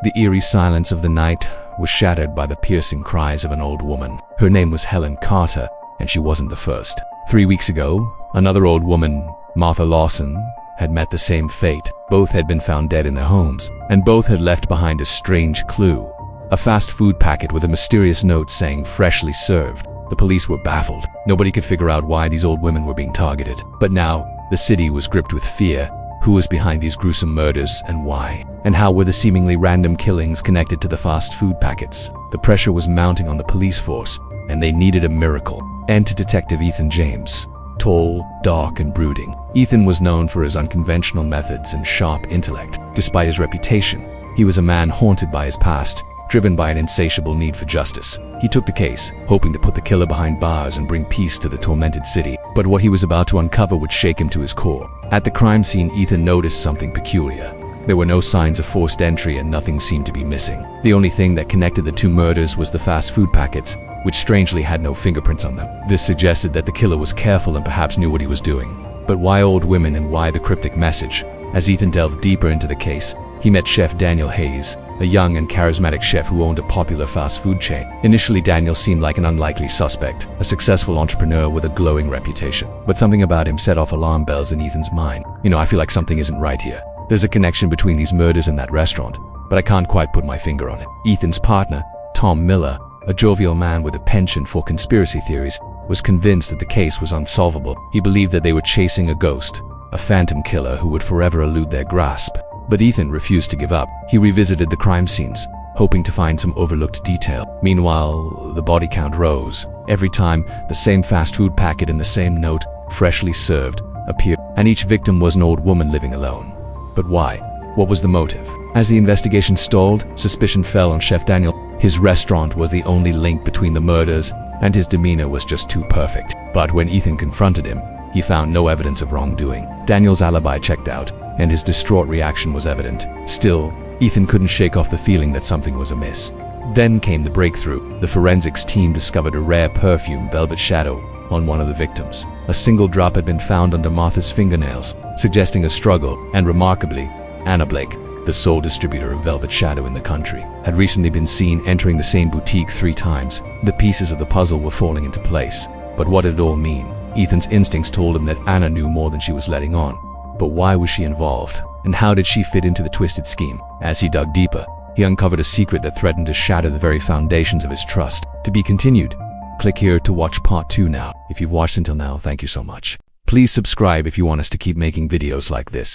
The eerie silence of the night was shattered by the piercing cries of an old woman. Her name was Helen Carter, and she wasn't the first. 3 weeks ago, another old woman, Martha Lawson, had met the same fate. Both had been found dead in their homes, and both had left behind a strange clue. A fast food packet with a mysterious note saying freshly served. The police were baffled. Nobody could figure out why these old women were being targeted. But now, the city was gripped with fear. Who was behind these gruesome murders and why? And how were the seemingly random killings connected to the fast food packets? The pressure was mounting on the police force, and they needed a miracle. Enter Detective Ethan James. Tall, dark, and brooding, Ethan was known for his unconventional methods and sharp intellect. Despite his reputation, he was a man haunted by his past, driven by an insatiable need for justice. He took the case, hoping to put the killer behind bars and bring peace to the tormented city. But what he was about to uncover would shake him to his core. At the crime scene, Ethan noticed something peculiar. There were no signs of forced entry and nothing seemed to be missing. The only thing that connected the two murders was the fast food packets, which strangely had no fingerprints on them. This suggested that the killer was careful and perhaps knew what he was doing. But why old women and why the cryptic message? As Ethan delved deeper into the case, he met Chef Daniel Hayes, a young and charismatic chef who owned a popular fast food chain. Initially, Daniel seemed like an unlikely suspect, a successful entrepreneur with a glowing reputation. But something about him set off alarm bells in Ethan's mind. I feel like something isn't right here. There's a connection between these murders and that restaurant, but I can't quite put my finger on it. Ethan's partner, Tom Miller, a jovial man with a penchant for conspiracy theories, was convinced that the case was unsolvable. He believed that they were chasing a ghost, a phantom killer who would forever elude their grasp. But Ethan refused to give up. He revisited the crime scenes, hoping to find some overlooked detail. Meanwhile, the body count rose. Every time, the same fast food packet and the same note, freshly served, appeared, and each victim was an old woman living alone. But why? What was the motive? As the investigation stalled, suspicion fell on Chef Daniel. His restaurant was the only link between the murders, and his demeanor was just too perfect. But when Ethan confronted him, he found no evidence of wrongdoing. Daniel's alibi checked out, and his distraught reaction was evident. Still, Ethan couldn't shake off the feeling that something was amiss. Then came the breakthrough. The forensics team discovered a rare perfume, Velvet Shadow, on one of the victims. A single drop had been found under Martha's fingernails, suggesting a struggle, and remarkably, Anna Blake, the sole distributor of Velvet Shadow in the country, had recently been seen entering the same boutique 3 times. The pieces of the puzzle were falling into place. But what did it all mean? Ethan's instincts told him that Anna knew more than she was letting on. But why was she involved? And how did she fit into the twisted scheme? As he dug deeper, he uncovered a secret that threatened to shatter the very foundations of his trust. To be continued. Click here to watch part 2 now. If you've watched until now, thank you so much. Please subscribe if you want us to keep making videos like this.